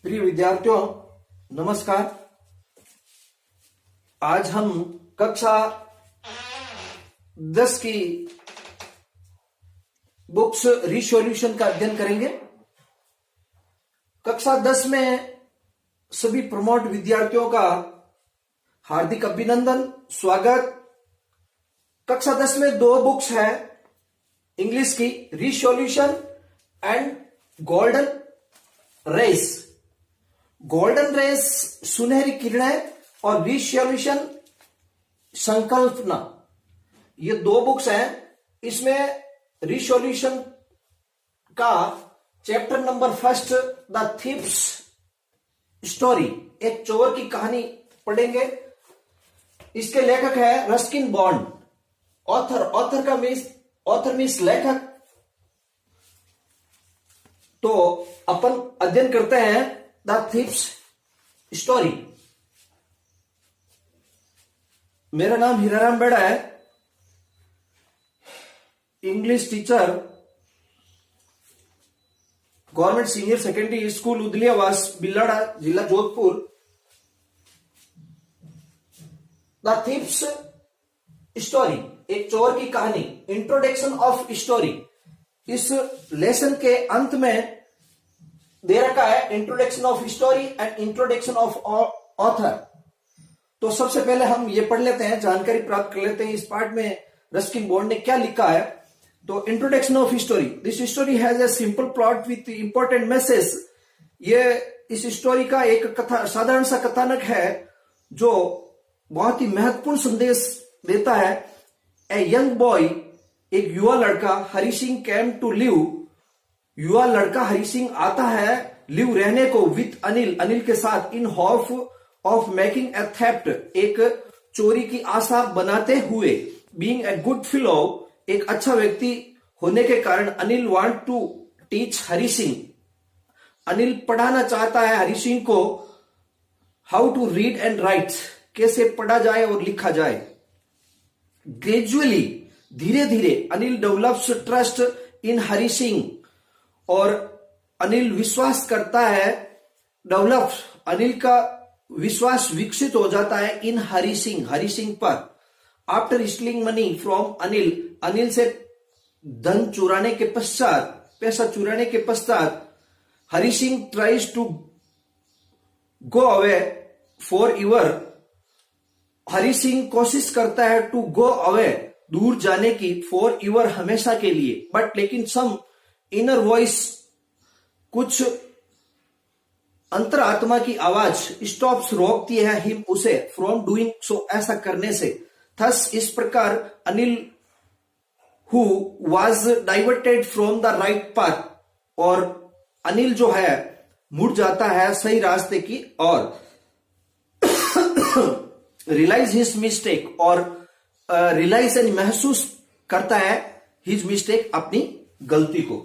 प्रिय विद्यार्थियों, नमस्कार। आज हम कक्षा 10 की बुक्स रिसोल्यूशन का अध्ययन करेंगे। कक्षा 10 में सभी प्रमोट विद्यार्थियों का हार्दिक अभिनंदन, स्वागत। कक्षा 10 में दो बुक्स है इंग्लिश की, resolution and golden rays. Golden rays सुनहरी किरणें और रिसोल्यूशन संकल्पना, ये दो बुक्स हैं। इसमें रिसोल्यूशन का chapter number first, the thief's story, एक चोर की कहानी पढ़ेंगे। इसके लेखक है रस्किन बॉन्ड। ऑथर मीन्स लेखक। तो अपन अध्ययन करते हैं द थीफ्स स्टोरी। मेरा नाम हीराराम बेड़ा है, English teacher, government senior secondary school Udaliyawas, Bilara, जिला जोधपुर। द थीफ्स स्टोरी, एक चोर की कहानी। इंट्रोडक्शन ऑफ स्टोरी, इस लेसन के अंत में दे रखा है introduction of story and introduction of author. तो सबसे पहले हम ये पढ़ लेते हैं, जानकारी प्राप्त कर लेते हैं इस पार्ट में रस्किन बॉन्ड ने क्या लिखा है। तो introduction of story, this story has a simple plot with important message. ये इस स्टोरी का एक कथा, साधारण सा कथानक है जो बहुत ही महत्वपूर्ण संदेश देता है। ए यंग बॉय, एक युवा लड़का, Hari Singh came to live, युवा लड़का हरि सिंह आता है लिव रहने को, विथ अनिल, अनिल के साथ, in hope of making a theft, एक चोरी की आशा बनाते हुए। बीइंग ए गुड फेलो, एक अच्छा व्यक्ति होने के कारण, Anil want to teach Hari Singh, Anil पढ़ाना चाहता है हरि सिंह को how to read and write, कैसे पढ़ा जाए और लिखा जाए। ग्रेजुअली, धीरे धीरे, Anil develops trust in Hari Singh, और अनिल विश्वास करता है, डेवलप, अनिल का विश्वास विकसित हो जाता है इन हरि सिंह पर। After stealing money from Anil, Anil से धन चुराने के पश्चात, पैसा चुराने के पश्चात, Hari Singh tries to go away forever, Hari Singh कोशिश करता है टू गो अवे, दूर जाने की, फॉर एवर, हमेशा के लिए। बट लेकिन सम इनर वॉइस, कुछ अंतरात्मा की आवाज, स्टॉप्स, रोकती है हिम, उसे, फ्रॉम डूइंग सो, ऐसा करने से। थस, इस प्रकार, Anil who was diverted from the right path, और अनिल जो है मुड़ जाता है सही रास्ते की ओर। रियलाइज हिज मिस्टेक, और रियलाइज यानी महसूस करता है हिज मिस्टेक, अपनी गलती को।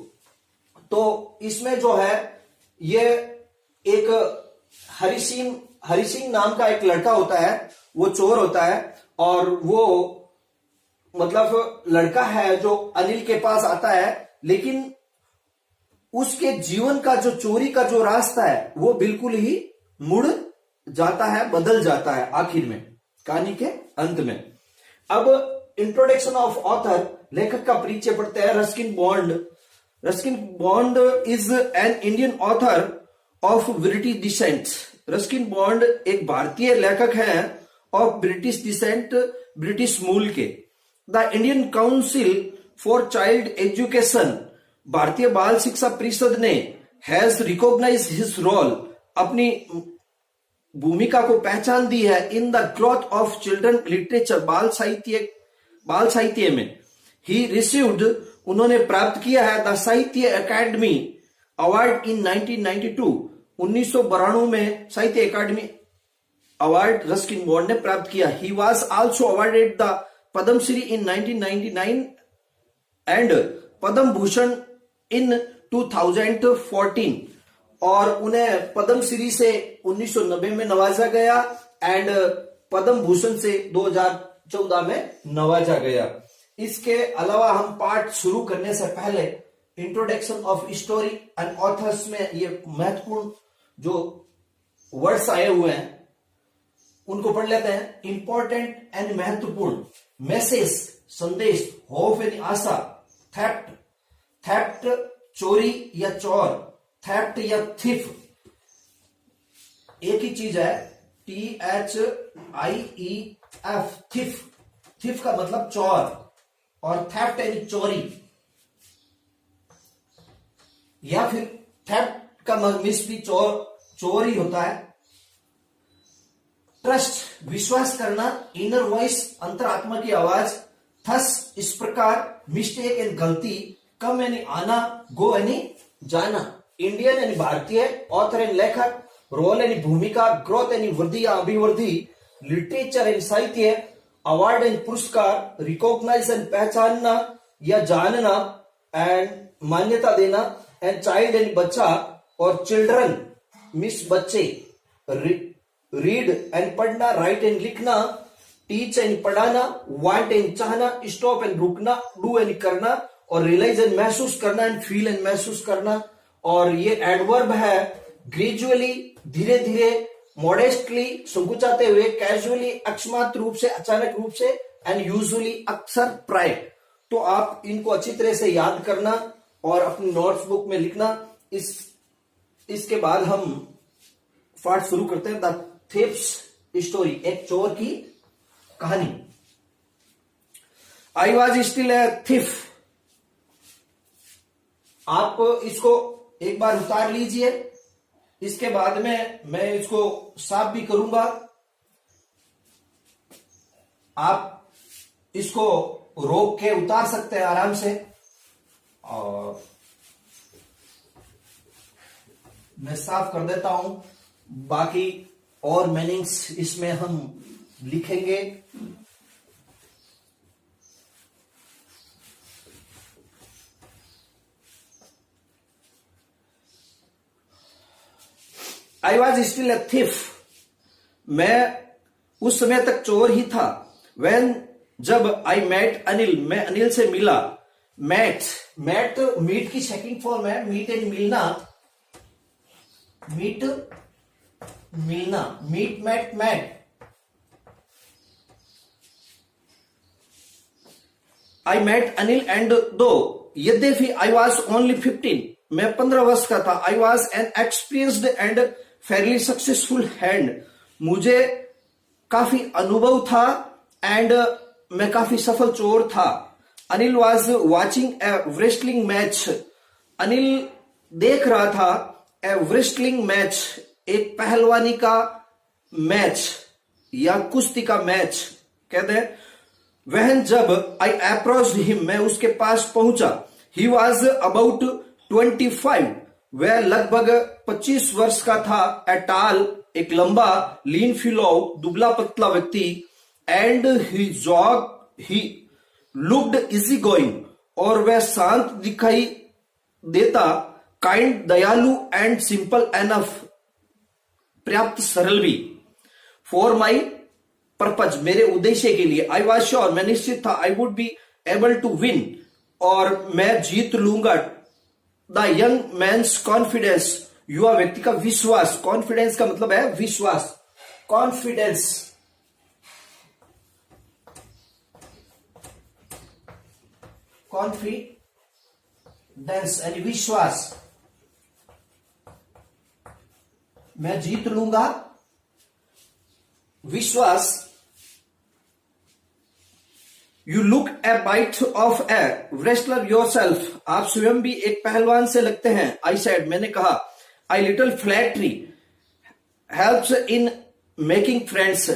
तो इसमें जो है ये एक हरि सिंह नाम का एक लड़का होता है, वो चोर होता है, और वो मतलब लड़का है जो अनिल के पास आता है, लेकिन उसके जीवन का जो चोरी का जो रास्ता है वो बिल्कुल ही मुड़ जाता है, बदल जाता है आखिर में, कहानी के अंत में। अब इंट्रोडक्शन ऑफ ऑथर, लेखक का परिचय पढ़ते हैं। Ruskin Bond is an Indian author of British descent. Ruskin Bond एक भारतीय लेखक हैं ऑफ ब्रिटिश डिसेंट, ब्रिटिश मूल के। The Indian council for child education, भारतीय बाल शिक्षा परिषद ने, हैज रिकॉग्नाइज हिज रोल, अपनी भूमिका को पहचान दी है, in the growth of children literature, बाल साहित्य में। ही रिसीव्ड, उन्होंने प्राप्त किया है, द साहित्य अकादमी अवार्ड इन 1992, 1992 में साहित्य अकादमी अवार्ड रस्किन बॉन्ड ने प्राप्त किया। He was also awarded the Padma Shri in 1999 and Padma Bhushan in 2014, और उन्हें पद्मश्री से 1990 में नवाजा गया एंड पद्म भूषण से 2014 में नवाजा गया। इसके अलावा हम पाठ शुरू करने से पहले introduction of story and authors में ये महत्वपूर्ण जो वर्ड्स आए हुए हैं उनको पढ़ लेते हैं। इंपॉर्टेंट एंड महत्वपूर्ण, मैसेज संदेश, होप यानी आशा, थेफ्ट थेफ्ट चोरी या चोर, थेफ्ट या थिफ एक ही चीज है, THIEF, थिफ। थिफ का मतलब चोर और थेफ्ट यानी चोरी, या फिर थेफ्ट का मिस भी चोर ही होता है। ट्रस्ट विश्वास करना, इनर वॉइस अंतरात्मा की आवाज, थस इस प्रकार, मिस्टेक यानी गलती, कम यानी आना, गो यानी जाना। इंडियन यानी भारतीय, ऑथर यानी लेखक, रोल यानी भूमिका, ग्रोथ यानी वृद्धि या अभिवृद्धि, लिटरेचर यानी साहित्य, अवार्ड यानी पुरस्कार, रिकॉग्नाइज यानी पहचानना या जानना एंड मान्यता देना, एंड चाइल्ड यानी बच्चा, और चिल्ड्रन मिस बच्चे, रीड एंड पढ़ना, राइट एंड लिखना, टीच यानी पढ़ाना, वांट एंड चाहना, स्टॉप एंड रुकना, डू यानी करना, और रियलाइज एंड महसूस करना, एंड फील एंड महसूस करना। और ये एडवर्ब है, ग्रेजुअली धीरे धीरे, मॉडेस्टली संकुचाते हुए, कैजुअली अकस्मात रूप से, अचानक रूप से, एंड यूजुअली अक्सर प्राय। तो आप इनको अच्छी तरह से याद करना और अपनी नोट्स बुक में लिखना। इसके बाद हम पाठ शुरू करते हैं। द थिफ्स स्टोरी, एक चोर की कहानी। I was still a thief. आप इसको एक बार उतार लीजिए, इसके बाद में मैं इसको साफ भी करूंगा। आप इसको रोक के उतार सकते हैं आराम से, और मैं साफ कर देता हूं। बाकी और मीनिंग्स इसमें हम लिखेंगे। I was still a thief. मैं उस समय तक चोर ही था। वेन जब आई मेट अनिल, मैं अनिल से मिला। मेट मीट की सेकंड फॉर्म है, मीट एंड मिलना, मीट मिलना, meet met met. I met Anil and though, यद्यपि आई वॉज ओनली 15, मैं 15 वर्ष का था। I was an experienced and Fairlie successful hand, मुझे काफी अनुभव था एंड मैं काफी सफल चोर था। Anil was watching A wrestling match, Anil देख रहा था ए रेसलिंग मैच, एक पहलवानी का मैच या कुश्ती का मैच कहते हैं। वहन जब आई अप्रोच्ड हिम, मैं उसके पास पहुंचा। ही वॉज अबाउट 25, वह लगभग 25 वर्ष का था। ए टाल, एक लंबा, लीन फिलो, दुबला पतला व्यक्ति, and he looked easy going, और वह शांत दिखाई देता। काइंड, दयालु, एंड सिंपल एनफ, पर्याप्त सरल भी। फॉर माई पर्पज, मेरे उद्देश्य के लिए। आई वॉज श्योर, मैं निश्चित था। I would be able to win, और मैं जीत लूंगा। द यंग मैन्स कॉन्फिडेंस, युवा व्यक्ति का विश्वास। कॉन्फिडेंस का मतलब है विश्वास, कॉन्फिडेंस। कॉन्फिडेंस यानी विश्वास, मैं जीत लूंगा, विश्वास। You look A bite of a wrestler your self, आप स्वयं भी एक पहलवान से लगते हैं। आई सेड, मैंने कहा। I little flattery helps in making friends,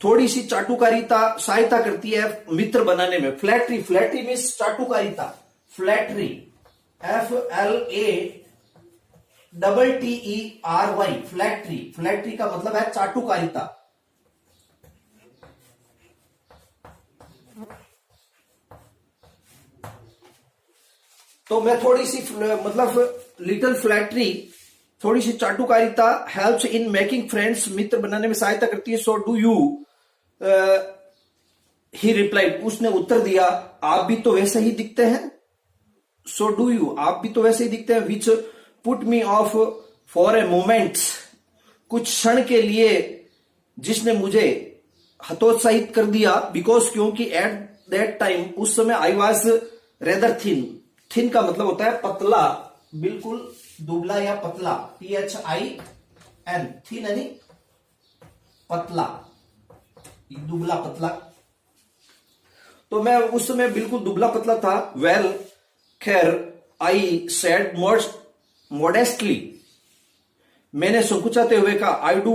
थोड़ी सी चाटुकारिता सहायता करती है मित्र बनाने में। फ्लैटरी, फ्लैटरी मीन्स चाटुकारिता। Flattery, FLATTERY, flattery. फ्लैटरी का मतलब है चाटुकारिता। तो मैं थोड़ी सी मतलब लिटिल फ्लैटरी, थोड़ी सी चाटुकारिता, हेल्प्स इन मेकिंग फ्रेंड्स, मित्र बनाने में सहायता करती है। So do you, he replied, उसने उत्तर दिया, आप भी तो वैसे ही दिखते हैं। सो डू यू, आप भी तो वैसे ही दिखते हैं। Which put me of for a moment, कुछ क्षण के लिए जिसने मुझे हतोत्साहित कर दिया, बिकॉज क्योंकि एट दैट टाइम, उस समय I was rather thin. Thin का मतलब होता है पतला, बिल्कुल दुबला या पतला, THIN, थिन यानी पतला, दुबला पतला। तो मैं उस समय बिल्कुल दुबला पतला था। वेल, खैर, आई सेड मोडेस्टली, मैंने संकुचाते हुए कहा, आई डू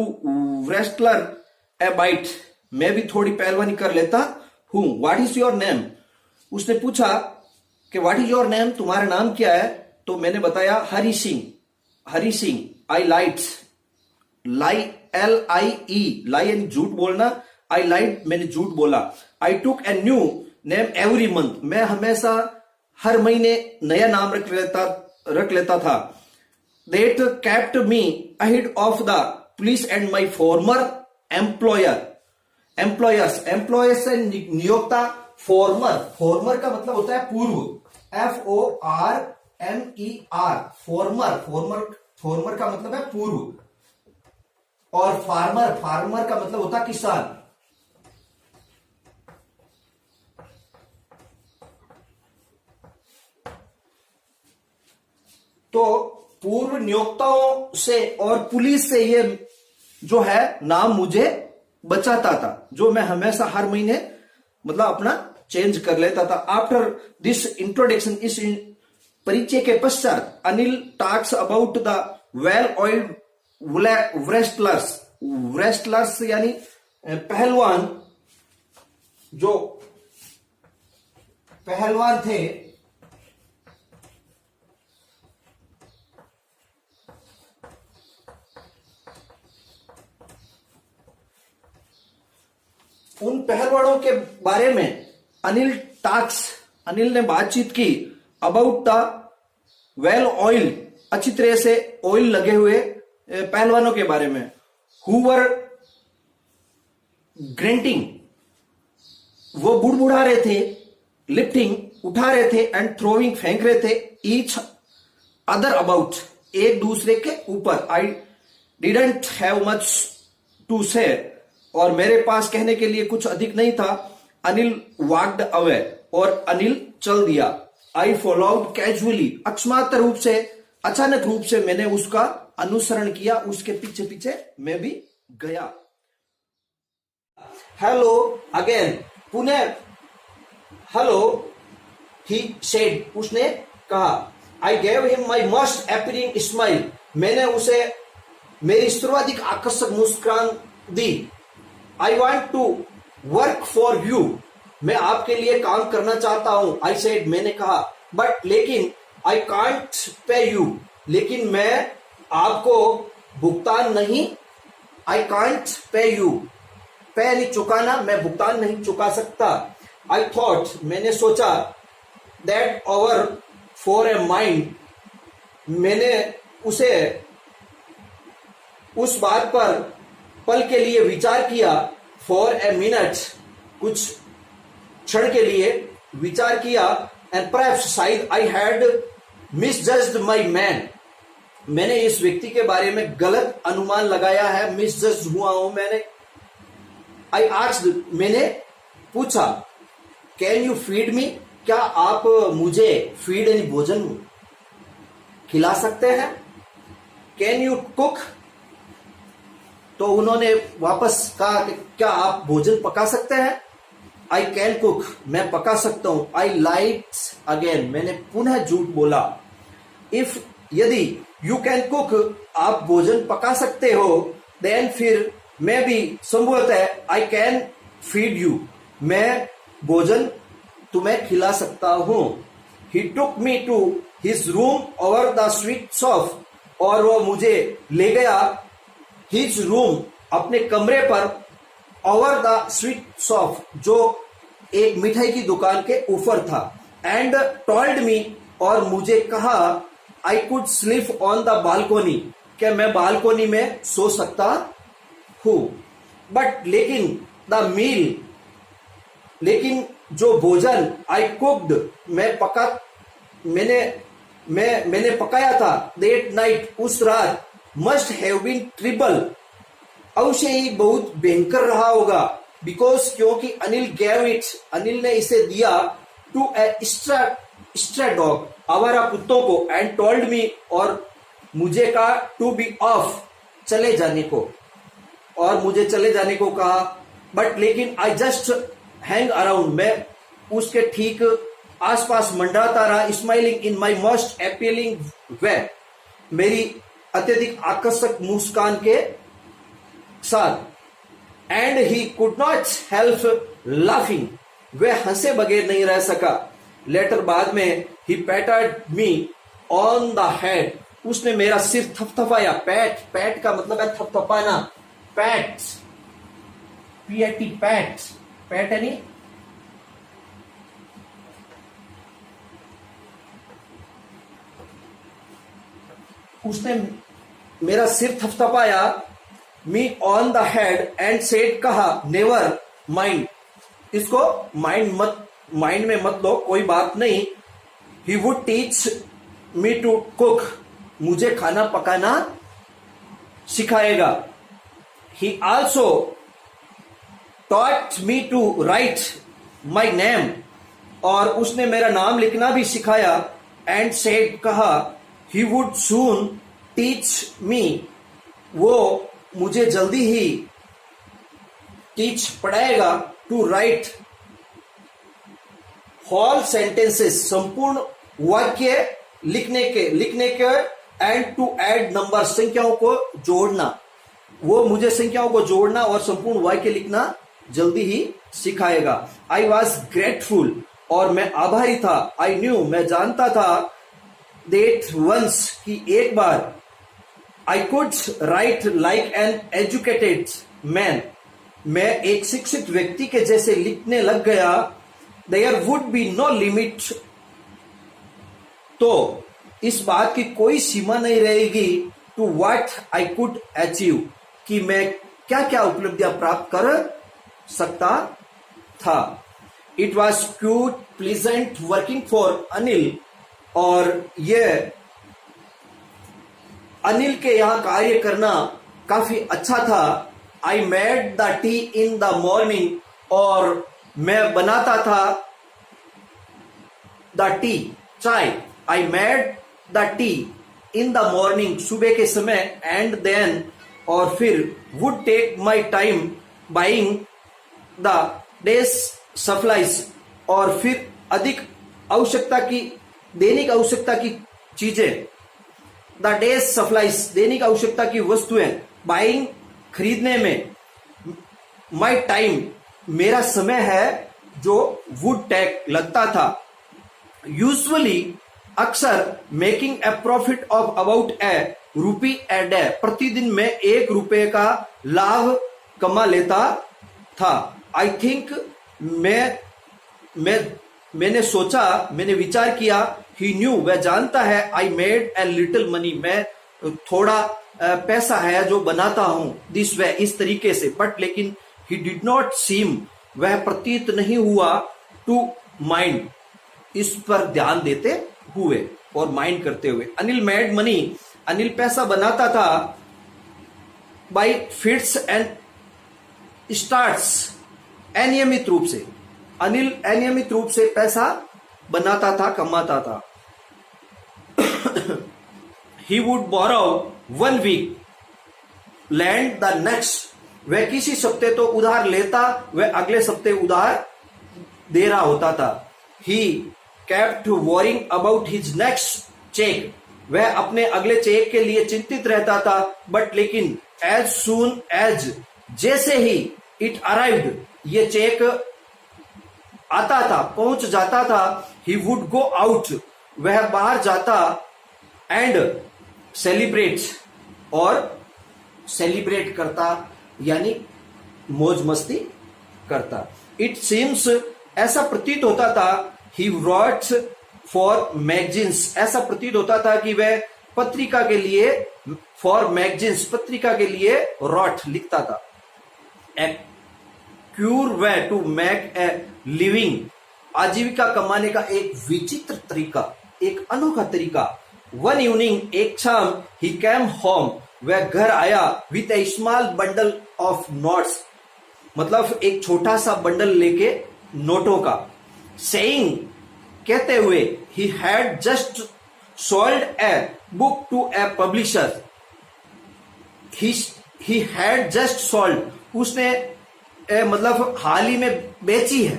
रेस्टलर ए बाइट, मैं भी थोड़ी पहलवानी कर लेता हूं। व्हाट इज योर नेम, उसने पूछा कि व्हाट इज योर नेम, तुम्हारा नाम क्या है। तो मैंने बताया Hari Singh, Hari Singh. I lied, LIE, lie यानी झूठ बोलना, आई लाइट मैंने झूठ बोला। I took a new name every month, मैं हमेशा हर महीने नया नाम रख लेता था। That kept me ahead of the police and my former employers से नियोक्ता, former का मतलब होता है पूर्व, FORMER, former का मतलब है पूर्व, और फार्मर का मतलब होता है किसान। तो पूर्व नियोक्ताओं से और पुलिस से ये जो है नाम मुझे बचाता था, जो मैं हमेशा हर महीने मतलब अपना चेंज कर लेता था। आफ्टर दिस इंट्रोडक्शन, इस परिचय के पश्चात, Anil talks about the well oiled wrestlers यानी पहलवान, जो पहलवान थे, उन पहलवानों के बारे में अनिल ने बातचीत की। अबाउट द वेल ऑयल, अच्छी तरह से ऑयल लगे हुए पहलवानों के बारे में। हु वर ग्रेंटिंग, वो बुड़बुड़ा रहे थे, लिफ्टिंग उठा रहे थे, एंड थ्रोइंग फेंक रहे थे, ईच अदर अबाउट, एक दूसरे के ऊपर। I didn't have much to say, और मेरे पास कहने के लिए कुछ अधिक नहीं था। अनिल वॉक्ड अवे, और अनिल चल दिया। आई फॉलोड कैजुअली, अकस्मात रूप से, अचानक रूप से मैंने उसका अनुसरण किया, उसके पीछे पीछे मैं भी गया। हेलो अगेन, पुनः हेलो, ही सेड, उसने कहा। I gave him my most appealing smile, मैंने उसे मेरी सर्वाधिक आकर्षक मुस्कान दी। I want to work for you, मैं आपके लिए काम करना चाहता हूं। आई सेड, मैंने कहा। बट लेकिन, आई कांट पे यू, लेकिन मैं आपको भुगतान नहीं, आई कांट पे यू, पे नहीं चुकाना, मैं भुगतान नहीं चुका सकता। आई थॉट, मैंने सोचा, that over for a mind, मैंने उसे उस बात पर पल के लिए विचार किया। फॉर ए मिनट, कुछ क्षण के लिए विचार किया। एंड परहैप्स, शायद, आई हैड मिसजज्ड माई मैन, मैंने इस व्यक्ति के बारे में गलत अनुमान लगाया है, मिसजज्ड हुआ हूं मैंने। आई आस्क्ड, मैंने पूछा। कैन यू फीड मी, क्या आप मुझे फीड यानी भोजन खिला सकते हैं। कैन यू कुक, तो उन्होंने वापस कहा कि क्या आप भोजन पका सकते हैं। आई कैन कुक, मैं पका सकता हूं। आई लाइट अगेन, मैंने पुनः झूठ बोला। इफ, यदि, यू कैन कुक, आप भोजन पका सकते हो, देन फिर मैं भी संभवतः आई कैन फीड यू, मैं भोजन तुम्हें खिला सकता हूं। He took me to his room over the sweet shop, और वो मुझे ले गया हिज रूम, अपने कमरे पर, ओवर द स्वीट शॉप, जो एक मिठाई की दुकान के ऊपर था। एंड टोल्ड मी, और मुझे कहा, I could sleep on the balcony, क्या मैं बालकोनी में सो सकता हूं। बट लेकिन, द मील, लेकिन जो भोजन, आई कुक्ड, मैंने पकाया था, दैट नाइट, उस रात, मस्ट हैव बीन ट्रिबल, अवश्य ही बहुत भयंकर रहा होगा। बिकॉज क्योंकि अनिल गैव इट, अनिल ने इसे दिया टू ए स्ट्रा डॉग, आवारा कुत्तों को, एंड टोल्ड मी, और मुझे कहा टू बी ऑफ, चले जाने को, और मुझे चले जाने को कहा। बट लेकिन आई जस्ट हैंग अराउंड, मैं उसके ठीक आसपास मंडराता रहा, smiling in my most appealing way, मेरी अत्यधिक आकर्षक मुस्कान के साथ। And he could not help laughing, वह हंसे बगैर नहीं रह सका। लेटर बाद में he patted me on the head, उसने मेरा सिर थपथपाया। पैट का मतलब है थपथपाना, पैट, PAT, पैट है नहीं, उसने मेरा सिर थपथपाया, me on the head, and said, कहा, नेवर माइंड, इसको माइंड में मत लो, कोई बात नहीं। He would teach me to cook, मुझे खाना पकाना सिखाएगा। He also taught me to write my name, और उसने मेरा नाम लिखना भी सिखाया। एंड सेड, कहा, he would soon teach me, वो मुझे जल्दी ही टीच पढ़ाएगा, टू राइट होल सेंटेंसेस, संपूर्ण वाक्य लिखने के, एंड टू ऐड नंबर, संख्याओं को जोड़ना, वो मुझे संख्याओं को जोड़ना और संपूर्ण वाक्य लिखना जल्दी ही सिखाएगा। आई वॉज ग्रेटफुल, और मैं आभारी था। आई न्यू, मैं जानता था, दैट वंस, कि एक बार, I could write like an educated man, मैं एक शिक्षित व्यक्ति के जैसे लिखने लग गया। There would be no limit, तो इस बात की कोई सीमा नहीं रहेगी, to what I could achieve, कि मैं क्या क्या उपलब्धियां प्राप्त कर सकता था। It was cute pleasant working for Anil, और यह अनिल के यहां कार्य करना काफी अच्छा था। I made the tea in the morning, और मैं बनाता था द टी, चाय। I made the tea in the morning, सुबह के समय। एंड देन, और फिर, would take my time buying the day's supplies, और फिर अधिक दैनिक आवश्यकता की चीजें, द डेज सप्लाईज, दैनिक आवश्यकता की वस्तुएं, बाइंग, खरीदने में, माई टाइम, मेरा समय है, जो वुड टेक, लगता था। यूजुअली, अक्सर, making a profit of about a rupee a day, प्रतिदिन में ₹1 का लाभ कमा लेता था। आई थिंक, मैंने सोचा, मैंने विचार किया, ही न्यू, वह जानता है, I made a little money, मैं थोड़ा पैसा है जो बनाता हूं, दिस वे, इस तरीके से। बट लेकिन, ही डिड नॉट सीम, वह प्रतीत नहीं हुआ, टू माइंड, इस पर ध्यान देते हुए और माइंड करते हुए। अनिल मेड मनी, अनिल पैसा बनाता था, बाई फिट्स एंड स्टार्ट्स, अनियमित रूप से। अनिल अनियमित रूप से पैसा बनाता था, कमाता था। He would borrow 1 week, lend the next, वह किसी सप्ते तो उधार लेता, वह अगले सप्ते उधार दे रहा होता था। He kept worrying about his next cheque, वह अपने अगले चेक के लिए चिंतित रहता था। बट लेकिन, एज सून एज, जैसे ही, इट अराइव्ड, ये चेक आता था, पहुंच जाता था। ही वुड गो आउट, वह बाहर जाता, एंड सेलिब्रेट, और सेलिब्रेट करता, यानी मौज मस्ती करता। इट सीम्स, ऐसा प्रतीत होता था, ही रॉट फॉर मैगजीन्स, ऐसा प्रतीत होता था कि वह पत्रिका के लिए, फॉर मैगजीन्स, पत्रिका के लिए रॉट, लिखता था। A cure way to make a living, आजीविका कमाने का एक विचित्र तरीका, एक अनोखा तरीका। वन इवनिंग, एक शाम, ही केम होम, वह घर आया with A small bundle of notes, मतलब एक छोटा सा बंडल लेके नोटों का। सेइंग, कहते हुए, he had just sold a book to a publisher. He had just sold, उसने मतलब हाल ही में बेची है।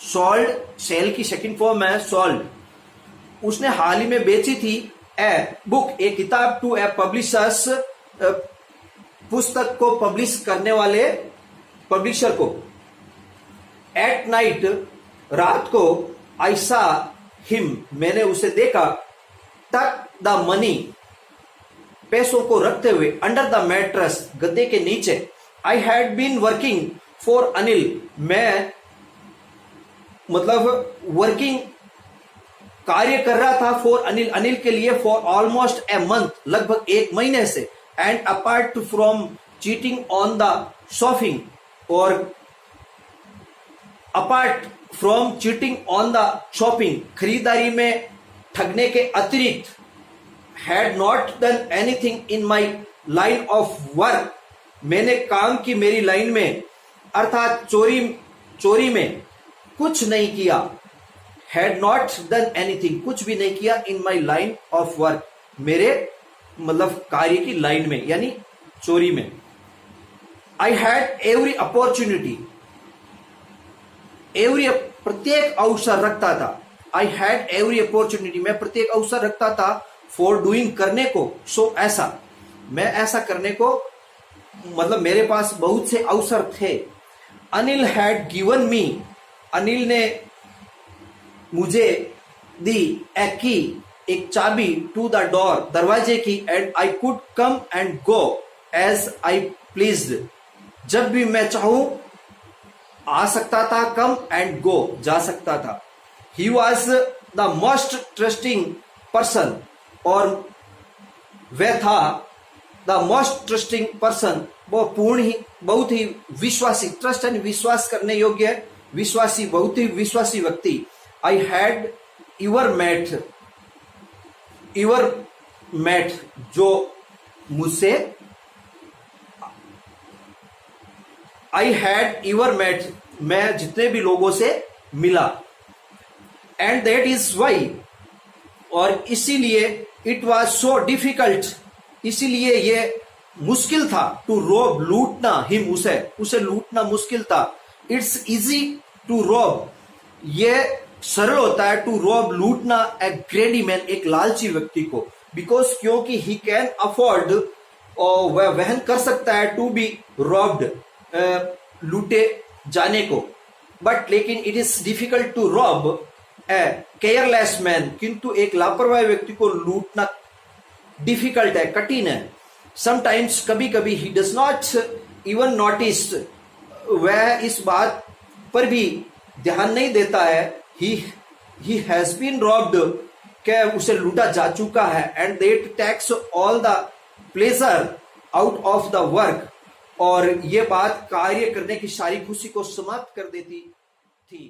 सोल्ड, सेल की सेकंड फॉर्म है सोल्ड। उसने हाल ही में बेची थी ए बुक, एक किताब, टू ए पब्लिशर्स, पुस्तक को पब्लिश करने वाले पब्लिशर को। एट नाइट, रात को, आई सा हिम, मैंने उसे देखा, टक द मनी, पैसों को रखते हुए, अंडर द मैट्रेस, गद्दे के नीचे। I had been working for Anil, मैं मतलब वर्किंग, कार्य कर रहा था फॉर अनिल, अनिल के लिए, फॉर ऑलमोस्ट ए मंथ, लगभग एक महीने से। And apart from cheating on the shopping, और apart from cheating on the shopping, खरीदारी में ठगने के अतिरिक्त, had not done anything in my line of work, मैंने काम की मेरी लाइन में, अर्थात चोरी में कुछ नहीं किया। हैड नॉट डन एनीथिंग, कुछ भी नहीं किया, इन माई लाइन ऑफ वर्क, मेरे मतलब कार्य की लाइन में, यानी चोरी में। I had every opportunity, every, प्रत्येक अवसर रखता था। आई हैड एवरी अपॉर्चुनिटी, मैं प्रत्येक अवसर रखता था, फॉर डूइंग, करने को, सो ऐसा, मैं ऐसा करने को, मतलब मेरे पास बहुत से अवसर थे। Anil had given me, Anil ने मुझे दी ए की, एक चाबी, टू द डोर, दरवाजे की, and I could come and go as I pleased, जब भी मैं चाहूं आ सकता था, कम एंड गो, जा सकता था। He was the most trusting person, और वह था द मोस्ट ट्रस्टिंग पर्सन, वो बहुत ही विश्वासी, ट्रस्ट यानी विश्वास करने योग्य, विश्वासी, बहुत ही विश्वासी व्यक्ति। आई हैड इवर मेट, जो मुझसे, आई हैड इवर मेट, मैं जितने भी लोगों से मिला। एंड दैट इज वाई, और इसीलिए, इट वॉज सो डिफिकल्ट, इसीलिए ये मुश्किल था, टू रोब, लूटना, हिम, उसे लूटना मुश्किल था। इट्स इजी टू रोब, ये सरल होता है, टू रोब, लूटना, ए ग्रेडी मैन, एक लालची व्यक्ति को, बिकॉज, क्योंकि ही कैन अफोर्ड, और वह वहन कर सकता है, टू बी रॉब्ड, लूटे जाने को। बट लेकिन it is difficult to rob a careless man, किंतु एक लापरवाह व्यक्ति को लूटना डिफिकल्ट है, कठिन है। समटाइम्स, कभी कभी, he does not even notice, वह इस बात पर भी ध्यान नहीं देता है, he has been robbed, क्या उसे लूटा जा चुका है। And that takes all the pleasure out of the work, और ये बात कार्य करने की सारी खुशी को समाप्त कर देती थी।